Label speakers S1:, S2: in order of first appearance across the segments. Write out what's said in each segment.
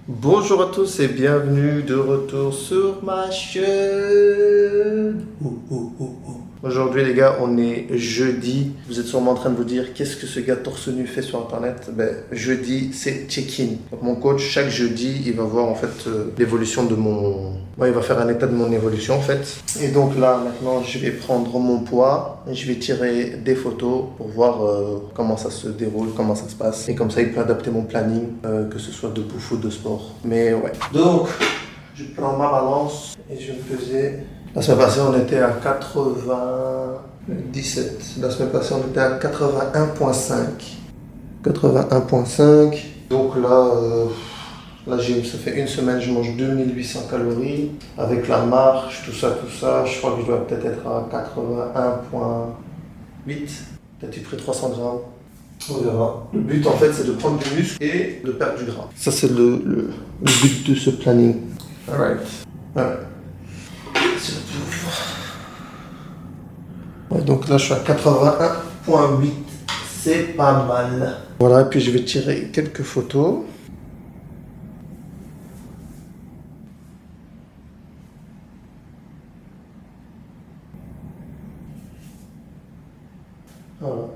S1: Bonjour à tous et bienvenue de retour sur ma chaîne. Aujourd'hui les gars, on est jeudi. Vous êtes sûrement en train de vous dire qu'est-ce que ce gars torse nu fait sur internet. Jeudi c'est check-in. Donc mon coach chaque jeudi il va voir en fait l'évolution de mon... il va faire un état de mon évolution en fait. Et donc là maintenant je vais prendre mon poids. Je vais tirer des photos pour voir comment ça se déroule, comment ça se passe. Et comme ça il peut adapter mon planning, que ce soit de bouffe ou de sport. Mais ouais. Donc je prends ma balance et je vais me peser. La semaine passée, on était à 97. La semaine passée, on était à 81,5. 81,5. Donc là, ça fait une semaine, je mange 2800 calories. Avec la marche, tout ça. Je crois que je dois peut-être être à 81,8. Peut-être j'ai pris 300 grammes. On verra. Le but, en fait, c'est de prendre du muscle et de perdre du gras. Ça, c'est le but de ce planning. Alright. Ouais. Ouais, donc là je suis à 81,8, c'est pas mal. Voilà, et puis je vais tirer quelques photos. Voilà,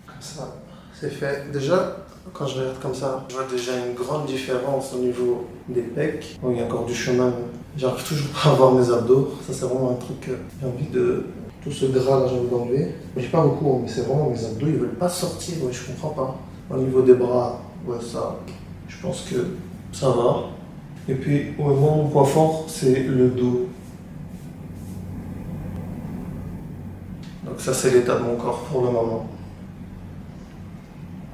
S1: comme ça, c'est fait. Déjà, quand je regarde comme ça, je vois déjà une grande différence au niveau des pecs. Bon, il y a encore du chemin, j'arrive toujours pas à voir mes abdos. Ça c'est vraiment un truc que j'ai envie de... Tout ce gras là, j'ai envie d'enlever. J'ai pas beaucoup, mais c'est vraiment mes abdos, ils veulent pas sortir, ouais, je comprends pas. Au niveau des bras, ouais, ça, je pense que ça va. Et puis, ouais, moi, mon point fort, c'est le dos. Donc ça, c'est l'état de mon corps pour le moment.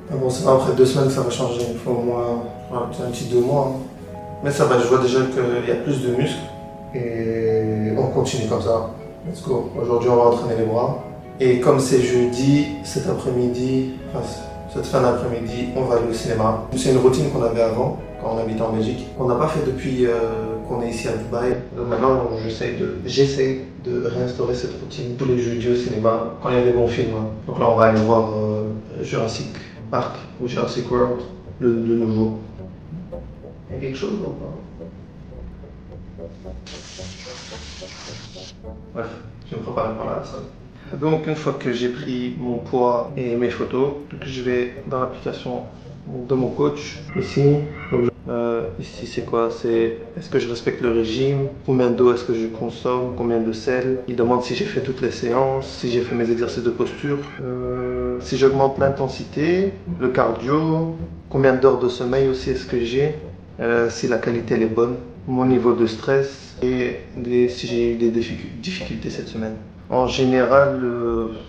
S1: Mais bon, c'est pas après 2 semaines que ça va changer. Il faut au moins un petit 2 mois. Hein. Mais ça va, je vois déjà qu'il y a plus de muscles. Et on continue comme ça. Let's go. Aujourd'hui, on va entraîner les bras. Et comme c'est jeudi, cet après-midi, enfin, cette fin d'après-midi, on va aller au cinéma. C'est une routine qu'on avait avant, quand on habitait en Belgique. On n'a pas fait depuis qu'on est ici à Dubaï. Donc maintenant, j'essaie de réinstaurer cette routine tous les jeudis au cinéma, quand il y a des bons films. Hein. Donc là, on va aller voir Jurassic Park ou Jurassic World, le nouveau. Il y a quelque chose ou pas? Bref, je vais me préparer par la salle. Donc une fois que j'ai pris mon poids et mes photos, je vais dans l'application de mon coach. Ici, ici c'est quoi? C'est est-ce que je respecte le régime? Combien d'eau est-ce que je consomme? Combien de sel? Il demande si j'ai fait toutes les séances, si j'ai fait mes exercices de posture, si j'augmente l'intensité, le cardio, combien d'heures de sommeil aussi est-ce que j'ai, si la qualité elle est bonne, mon niveau de stress et si j'ai eu des difficultés cette semaine. En général,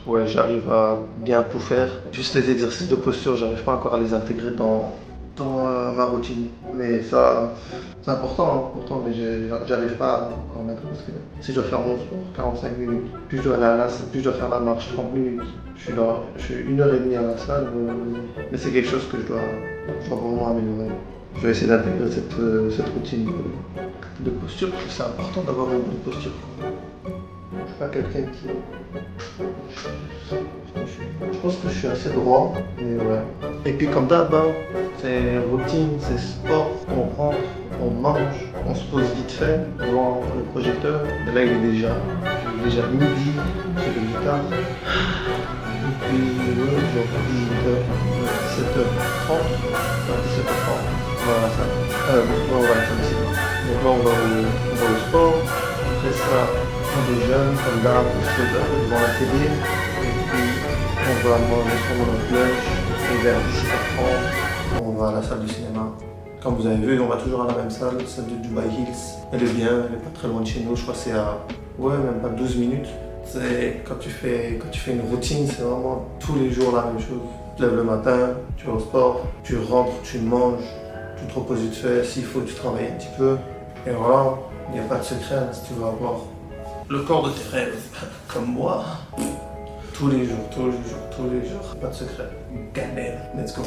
S1: ouais, j'arrive à bien tout faire. Juste les exercices de posture, j'arrive pas encore à les intégrer dans ma routine. Mais ça, c'est important, mais j'arrive pas à en mettre parce que si je dois faire mon sport 45 minutes, puis je dois aller à la salle, puis je dois faire la marche 30 minutes, je suis 1h30 à la salle, mais c'est quelque chose que je dois vraiment améliorer. Je vais essayer d'intégrer cette routine de posture parce que c'est important d'avoir une bonne posture. Je suis pas quelqu'un qui... Je pense que je suis assez droit, mais ouais. Et puis comme d'hab, c'est routine, c'est sport, on rentre, on mange, on se pose vite fait devant le projecteur. Et là il est déjà midi, j'ai le guitare. Et puis ouais, j'ai encore 18h, 17h30, 17h30, on va à la salle. On va à la salle de cinéma. Donc là on va au sport, après ça on déjeune comme d'hab, devant la télé, et puis on va manger sur notre lunch, et vers 17h30, on va à la salle du cinéma. Comme vous avez vu, on va toujours à la même salle, celle de Dubai Hills. Elle est bien, elle est pas très loin de chez nous, je crois que c'est à, ouais, même pas 12 minutes. C'est quand tu fais une routine, c'est vraiment tous les jours la même chose. Tu te lèves le matin, tu vas au sport, tu rentres, tu manges, tu te reposes vite fait, s'il faut tu travailles un petit peu. Et voilà, il n'y a pas de secret si tu veux avoir le corps de tes rêves, comme moi. Tous les jours, pas de secret. Galère, let's go.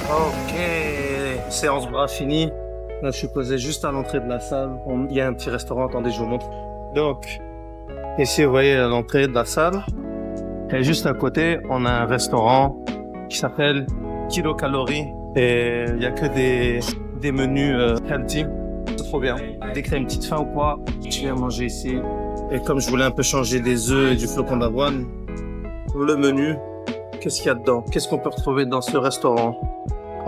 S1: Ok, séance bras finie. Là, je suis posé juste à l'entrée de la salle. Il y a un petit restaurant, attendez, je vous montre. Donc, ici, vous voyez à l'entrée de la salle. Et juste à côté, on a un restaurant qui s'appelle Kilocalories. Et il y a que des menus healthy. C'est trop bien. Dès que t'as une petite faim ou quoi, tu viens manger ici. Et comme je voulais un peu changer des œufs et du flocon d'avoine, le menu, qu'est-ce qu'il y a dedans? Qu'est-ce qu'on peut retrouver dans ce restaurant?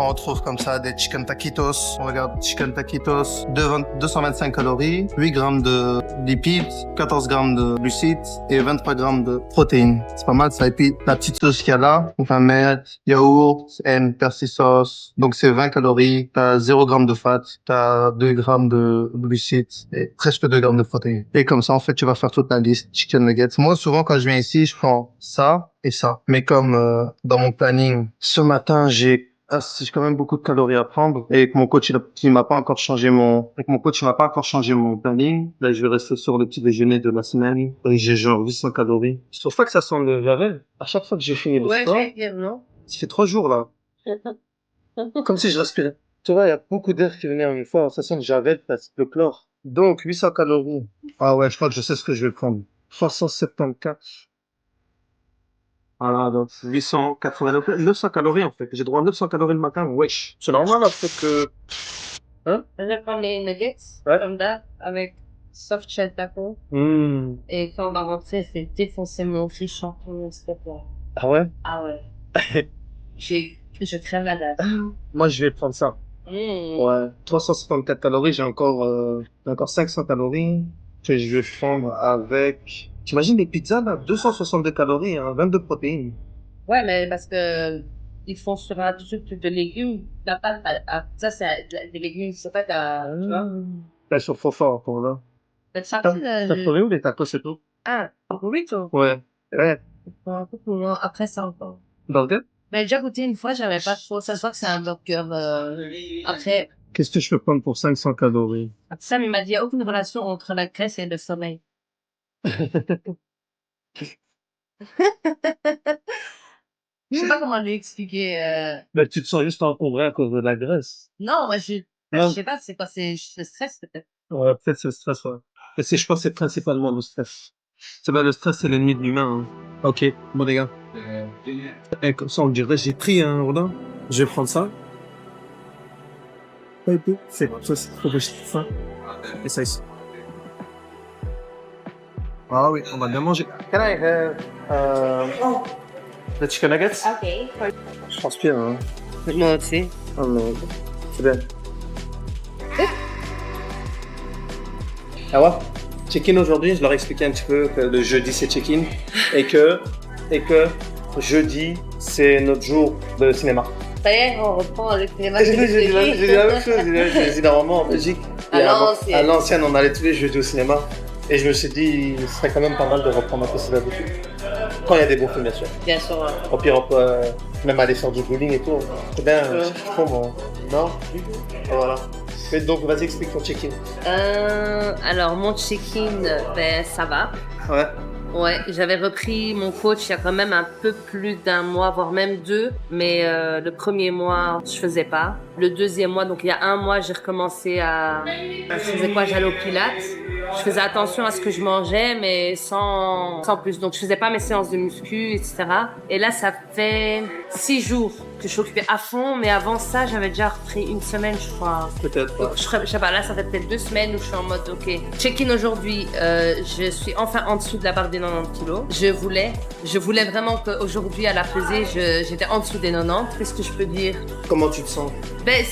S1: On retrouve comme ça des chicken taquitos. On regarde chicken taquitos, 225 calories, 8 grammes de lipides, 14 grammes de glucides et 23 grammes de protéines. C'est pas mal ça. Et puis la petite sauce qu'il y a là, enfin mettre yaourt et persil sauce. Donc c'est 20 calories, t'as 0 grammes de fat, t'as 2 grammes de glucides et presque 2 grammes de protéines. Et comme ça, en fait, tu vas faire toute la liste chicken nuggets. Moi, souvent, quand je viens ici, je prends ça et ça. Mais comme dans mon planning, ce matin, j'ai quand même beaucoup de calories à prendre et que mon coach il m'a pas encore changé mon planning. Là, je vais rester sur le petit déjeuner de la semaine. Donc, j'ai genre 800 calories. C'est pour ça que ça sent le javel. À chaque fois que j'ai fini le sport,
S2: non?
S1: ça fait 3 jours là. Comme si je respirais. Tu vois, il y a beaucoup d'air qui venait en une fois. Ça sent le javel, le chlore. Donc, 800 calories. Ah ouais, je crois que je sais ce que je vais prendre. 374. Voilà, donc 880, 900 calories en fait. J'ai droit à 900 calories le matin, wesh. C'est normal après que... Hein?
S2: Je vais prendre les nuggets,
S1: Ouais.
S2: comme ça, avec soft shell taco.
S1: Mmh.
S2: Et quand on va rentrer, c'est défoncer mon fiche champignon, s'il te plaît.
S1: Ah ouais?
S2: Ah ouais. Je crève la dalle.
S1: Moi, je vais prendre ça. Ouais. 364 calories, j'ai encore 500 calories que je vais prendre avec... T'imagines les pizzas là? 262 calories, hein, 22 protéines.
S2: Ouais, mais parce que ils font sur un truc de légumes. La pâte, ça, c'est des légumes, c'est pas tu vois.
S1: Là, sur fort fort pour là.
S2: T'as
S1: T'as
S2: sorti,
S1: trouvé où les tacos et tout?
S2: Ah, oui, toi.
S1: Ouais. Ouais.
S2: Un peu plus loin, après ça encore.
S1: Dans le tête?
S2: Mais j'ai déjà goûté une fois, j'avais pas trop. Ça se voit que c'est un burger. Après,
S1: Qu'est-ce que je peux prendre pour 500 calories?
S2: Sam, il m'a dit, il n'y a aucune relation entre la graisse et le sommeil. Je sais pas comment lui expliquer.
S1: Ben, tu te sens juste encombré à cause de la graisse.
S2: Non, moi, je
S1: Non.
S2: sais pas, c'est quoi, c'est le stress peut-être.
S1: Ouais, peut-être c'est le stress, ouais. Mais je pense que c'est principalement le stress. C'est ben, le stress, c'est l'ennemi de l'humain, hein. Ok, bon les gars. Et comme ça, on dirait, j'ai pris un Rodin. Je vais prendre ça. C'est faut que je fasse ça. Et ça ici. Ah oui, on va bien manger. Can I have the chicken nuggets?
S2: Ok.
S1: Je transpire, hein.
S2: Moi aussi.
S1: Oh non, c'est bien. Ah ouais? Check-in aujourd'hui, je leur ai expliqué un petit peu que le jeudi c'est check-in et que jeudi c'est notre jour de cinéma.
S2: Ça y est, on reprend le cinéma.
S1: J'ai dit la même chose, j'ai dit normalement en Belgique.
S2: À
S1: et
S2: l'ancienne.
S1: à l'ancienne, on allait tous les jeudis au cinéma. Et je me suis dit, ce serait quand même pas mal de reprendre un peu cette habitude. Quand il y a des bons films, bien sûr.
S2: Bien sûr. Ouais.
S1: Au pire, on peut même aller faire du bowling et tout. C'est bien, je trouve, moi. Non? Voilà. Mais donc, vas-y, explique ton check-in.
S2: Alors, mon check-in, ben, ça va.
S1: Ouais.
S2: Ouais, j'avais repris mon coach il y a quand même un peu plus d'un mois, voire même 2. Mais le premier mois, je faisais pas. Le deuxième mois, donc il y a 1 mois, j'ai recommencé à... Je faisais quoi? J'allais au Pilates. Je faisais attention à ce que je mangeais, mais sans plus. Donc je faisais pas mes séances de muscu, etc. Et là, ça fait 6 jours que je suis occupée à fond. Mais avant ça, j'avais déjà repris 1 semaine, je crois.
S1: Peut-être pas.
S2: Donc, je sais pas, là, ça fait peut-être 2 semaines où je suis en mode, ok. Check-in aujourd'hui, je suis enfin en dessous de la barre des 90 kilos. Je voulais vraiment qu'aujourd'hui, à la pesée, j'étais en dessous des 90. Qu'est-ce que je peux dire?
S1: Comment tu te sens?
S2: Ben,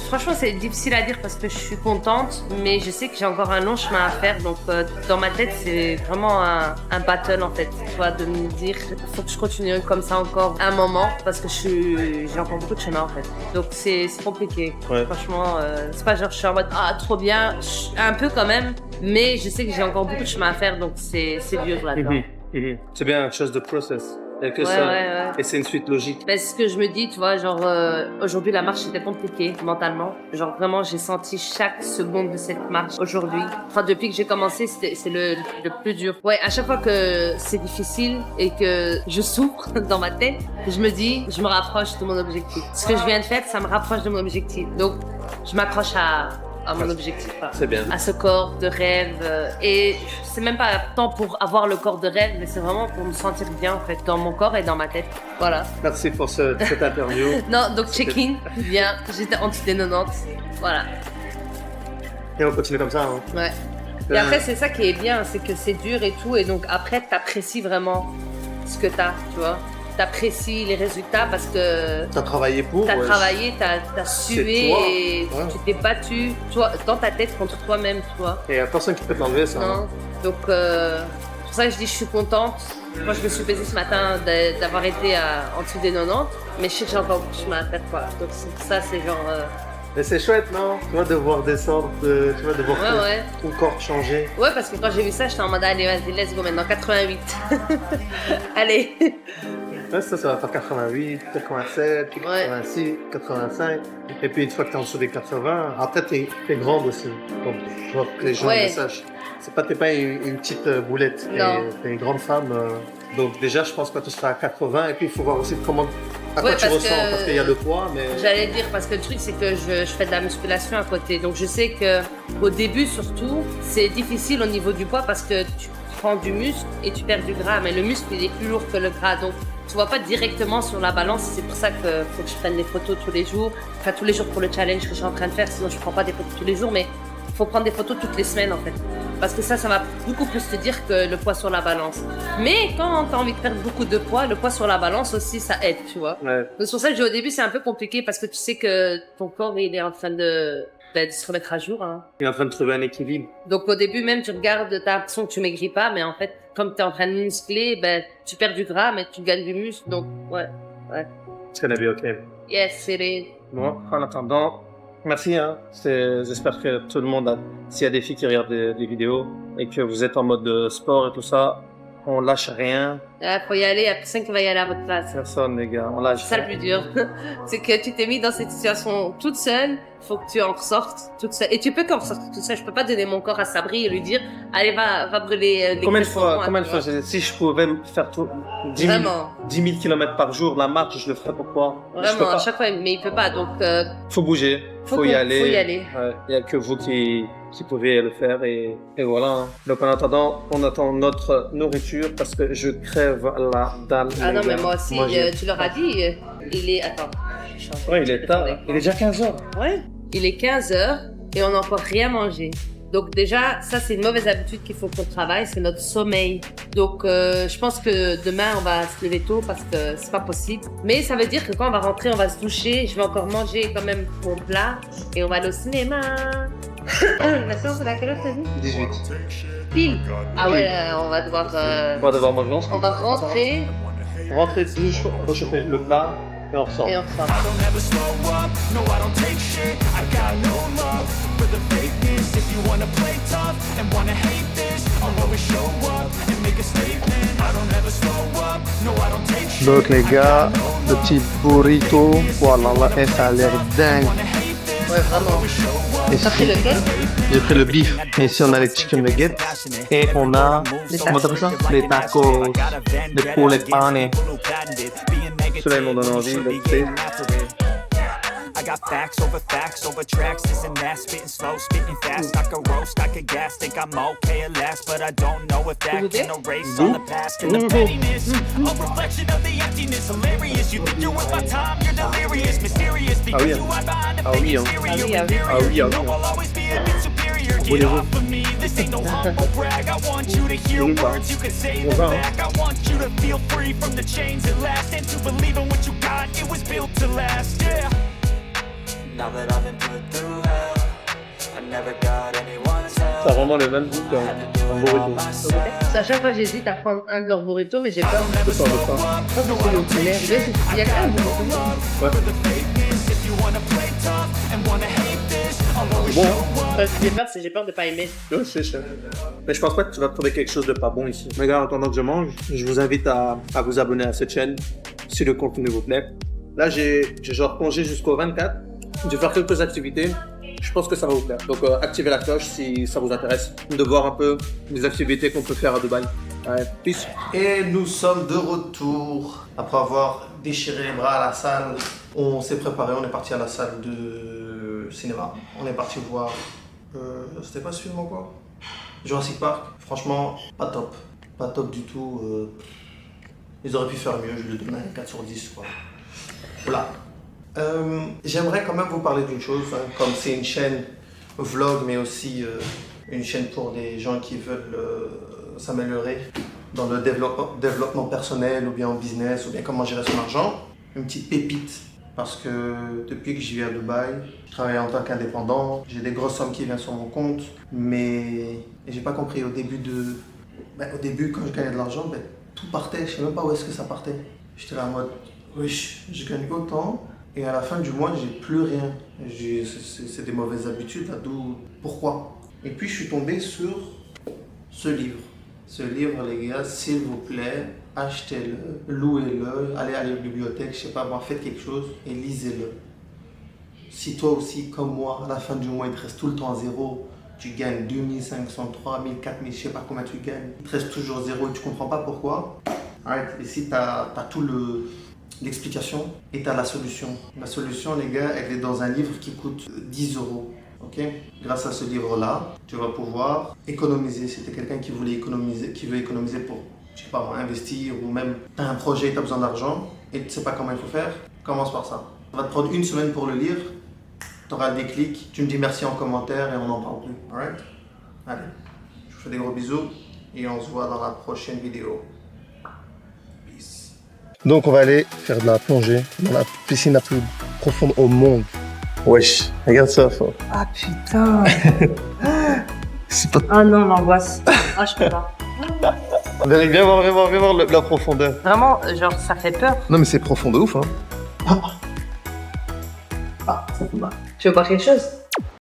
S2: franchement, c'est difficile à dire parce que je suis contente, mais je sais que j'ai encore un long chemin à faire. Donc, dans ma tête, c'est vraiment un battle, en fait. Tu vois, de me dire, faut que je continue comme ça encore un moment parce que j'ai encore beaucoup de chemin, en fait. Donc, c'est compliqué.
S1: Ouais.
S2: Franchement, c'est pas genre je suis en mode, ah, trop bien, un peu quand même, mais je sais que j'ai encore beaucoup de chemin à faire, donc c'est dur là-dedans.
S1: C'est bien, chose de process.
S3: Il n'y a que
S2: Ouais,
S3: ça.
S2: ouais.
S3: Et c'est une suite logique.
S2: Ben, c'est ce que je me dis, tu vois, genre, aujourd'hui, la marche était compliquée mentalement. Genre, vraiment, j'ai senti chaque seconde de cette marche aujourd'hui. Enfin, depuis que j'ai commencé, c'est le plus dur. Ouais, à chaque fois que c'est difficile et que je souffre dans ma tête, je me dis, je me rapproche de mon objectif. Ce que je viens de faire, ça me rapproche de mon objectif. Donc, je m'accroche à mon objectif.
S3: C'est bien.
S2: À ce corps de rêve. Et c'est même pas tant pour avoir le corps de rêve, mais c'est vraiment pour me sentir bien, en fait, dans mon corps et dans ma tête. Voilà.
S3: Merci pour cette interview.
S2: Non, donc check-in, bien, j'étais en dessous des 90. Voilà.
S3: Et on continue comme ça. Hein.
S2: Ouais. Et après, c'est ça qui est bien, c'est que c'est dur et tout. Et donc, après, t'apprécies vraiment ce que t'as, tu vois. T'apprécies les résultats parce que
S3: T'as travaillé pour.
S2: t'as
S3: ouais.
S2: travaillé, t'as sué
S3: toi.
S2: et
S3: Ouais.
S2: tu t'es battu, toi, dans ta tête contre toi-même, tu vois.
S3: Et il n'y a personne qui peut te l'enlever, ça. Hein.
S2: Non. Donc, c'est pour ça que je dis je suis contente. Moi, je me suis pesée ce matin d'avoir été en dessous des 90, mais je sais que j'ai encore beaucoup de chemin à faire, quoi. Donc, ça, c'est genre.
S3: Mais c'est chouette, non? Tu vois, de voir descendre, tu vois, de voir
S2: Ouais.
S3: ton corps changer.
S2: Ouais, parce que quand j'ai vu ça, j'étais en mode allez, vas-y, let's go maintenant, 88. Allez.
S3: Ouais, ça va faire 88, 87, puis
S2: Ouais.
S3: 86, 85. Et puis une fois que t'es en dessous des 80, après t'es grande aussi. Donc, je vois que les gens
S2: Ouais.
S3: le sachent. T'es pas une petite boulette,
S2: Non.
S3: t'es une grande femme. Donc déjà, je pense que tu seras à 80, et puis il faut voir aussi à quoi
S2: Ouais,
S3: tu
S2: parce
S3: ressens,
S2: que-
S3: parce qu'il y a le poids, mais...
S2: J'allais dire, parce que le truc, c'est que je fais de la musculation à côté. Donc, je sais que au début, surtout, c'est difficile au niveau du poids parce que tu prends du muscle et tu perds du gras. Mais le muscle, il est plus lourd que le gras. Donc, tu vois pas directement sur la balance. C'est pour ça qu'il faut que je prenne des photos tous les jours. Enfin, tous les jours pour le challenge que je suis en train de faire. Sinon, je prends pas des photos tous les jours. Mais il faut prendre des photos toutes les semaines, en fait. Parce que ça va beaucoup plus te dire que le poids sur la balance. Mais quand tu as envie de perdre beaucoup de poids, le poids sur la balance aussi, ça aide, tu vois.
S3: Ouais.
S2: Donc, c'est pour ça que je dis au début, c'est un peu compliqué parce que tu sais que ton corps, il est en train de se remettre à jour. Hein.
S3: Il est en train de trouver un équilibre.
S2: Donc, au début, même, tu regardes, t'as l'impression que tu maigris pas, mais en fait, comme tu es en train de muscler, tu perds du gras, mais tu gagnes du muscle. Donc, ouais.
S3: It's gonna be okay.
S2: Yes, it is.
S3: Bon, en attendant, merci. Hein. J'espère que tout le monde, s'il y a des filles qui regardent des vidéos et que vous êtes en mode de sport et tout ça, on lâche rien.
S2: Là, faut y aller, il y a personne qui va y aller à votre place.
S3: Personne, les gars, on lâche
S2: C'est ça le
S3: rien.
S2: plus dur. C'est que tu t'es mis dans cette situation toute seule. Faut que tu en ressortes toute seule. Et tu peux qu'en ressortir toute seule. Je peux pas donner mon corps à Sabri et lui dire, allez, va brûler les
S3: Combien de
S2: crêpes
S3: fois,
S2: pour
S3: combien
S2: moi,
S3: de fois,
S2: tu vois.
S3: si je pouvais me faire 10 000,
S2: Vraiment.
S3: 10 000 km par jour, la marche, je le ferais pourquoi? Je peux
S2: Vraiment, à
S3: pas.
S2: chaque fois, mais il peut pas. Donc,
S3: Faut bouger, faut y
S2: qu'on-
S3: aller.
S2: faut y aller.
S3: Ouais, il y a que vous qui pouvez le faire et voilà. Hein. Donc en attendant, on attend notre nourriture parce que je crève la dalle.
S2: Ah
S3: les
S2: non, mais
S3: gars.
S2: moi aussi, tu leur as dit, il est... Attends.
S3: Ouais, il est tard. Il est déjà 15h.
S2: Ouais. Il est 15h et on n'a encore rien mangé. Donc déjà, ça c'est une mauvaise habitude qu'il faut qu'on travaille, c'est notre sommeil. Donc je pense que demain on va se lever tôt parce que c'est pas possible. Mais ça veut dire que quand on va rentrer, on va se doucher, je vais encore manger quand même mon plat et on va aller au cinéma. La séance c'est laquelle heure t'as dit
S3: 18.
S2: Pile. Ah ouais, là, on va devoir...
S3: On va devoir manger ensemble.
S2: on va rentrer
S3: Rentrer dessus, chauffer le plat et on ressort.
S2: et on sort.
S4: I don't ever slow up, no I don't take shit. I got no love for the fakeness. If you wanna play tough and wanna hate this, I'll always show up and make a statement. I don't ever slow up, no I don't take shit.
S1: Donc les gars, le petit burrito, voilà, là, et ça a l'air dingue.
S2: Ouais, vraiment.
S1: Et
S2: T'as pris lequel
S1: j'ai pris le beef, et ici on a les chicken nuggets, et on a, comment t'appelles ça? Les tacos, les poulet pané.
S3: Cela nous donne envie de
S4: I got facts over tracks, this and that, spitting slow, spitting fast. I could roast, I could gas, think I'm okay at last, but I don't know if that can erase all the past and the pettiness. A reflection of the emptiness, hilarious. You think you're worth my time, you're delirious, mysterious, because you hide behind a fake exterior. You know I'll always be a bit superior. Get off of me, this ain't no humble brag. I want you to hear words, you can say them back. I want you to feel free from the chains that last, and to believe in what you got, it was built to last, yeah. Now that I've been put through hell, I never got anyone's help.
S3: Ça a vraiment le même goût qu'un burrito.
S2: À chaque fois j'hésite à prendre un de leurs burritos, mais j'ai peur.
S3: Je sens le pain.
S2: Je pense que c'est le poulet. Il y a quand même des burritos.
S3: Ouais. C'est bon.
S2: Quand je dis peur, c'est j'ai peur de pas aimer.
S3: Ouais, c'est cher. Mais je pense pas que tu vas trouver quelque chose de pas bon ici. Mais gars, en attendant que je mange, je vous invite à vous abonner à cette chaîne si le contenu vous plaît. Là, j'ai genre congé jusqu'au 24. Je vais faire quelques activités. Je pense que ça va vous plaire. Donc, activez la cloche si ça vous intéresse de voir un peu les activités qu'on peut faire à Dubaï. Ouais, peace.
S1: Et nous sommes de retour. Après avoir déchiré les bras à la salle, on s'est préparé, on est parti à la salle de cinéma. On est parti voir, c'était pas ce film quoi, Jurassic Park. Franchement, pas top. Pas top du tout. Ils auraient pu faire mieux, je lui donne un 4 sur 10 quoi. Voilà. J'aimerais quand même vous parler d'une chose, hein, comme c'est une chaîne vlog, mais aussi une chaîne pour des gens qui veulent s'améliorer dans le développement personnel ou bien en business ou bien comment gérer son argent. Une petite pépite parce que depuis que je vis à Dubaï, je travaille en tant qu'indépendant, j'ai des grosses sommes qui viennent sur mon compte, mais j'ai pas compris au début quand je gagnais de l'argent, tout partait, je sais même pas où est-ce que ça partait. J'étais là en mode, oui, je gagne autant et à la fin du mois, j'ai plus rien. C'est des mauvaises habitudes là, pourquoi? Et puis je suis tombé sur ce livre. Ce livre, les gars, s'il vous plaît, achetez-le, louez-le, allez à la bibliothèque, je sais pas moi, faites quelque chose et lisez-le. Si toi aussi, comme moi, à la fin du mois, il te reste tout le temps à zéro, tu gagnes 2500, 3000, 4000, je sais pas combien tu gagnes, il te reste toujours zéro et tu comprends pas pourquoi. Arrête, ici, tu as tout l'explication et tu as la solution. La solution, les gars, elle est dans un livre qui coûte 10 euros. Okay. Grâce à ce livre-là, tu vas pouvoir économiser. Si tu es quelqu'un qui veut économiser pour, je sais pas, investir ou même tu as un projet et tu as besoin d'argent et tu ne sais pas comment il faut faire, commence par ça. Ça va te prendre une semaine pour le lire, tu auras le déclic, tu me dis merci en commentaire et on n'en parle plus. Alright? Allez, je vous fais des gros bisous et on se voit dans la prochaine vidéo. Peace. Donc on va aller faire de la plongée dans la piscine la plus profonde au monde. Wesh, regarde ça, fort.
S2: Ah putain.
S1: C'est pas...
S2: Ah non, l'angoisse. Ah, je peux pas.
S1: Viens voir la profondeur.
S2: Vraiment, genre, ça fait peur.
S1: Non mais c'est profond de ouf, hein.
S2: Tu veux boire quelque chose?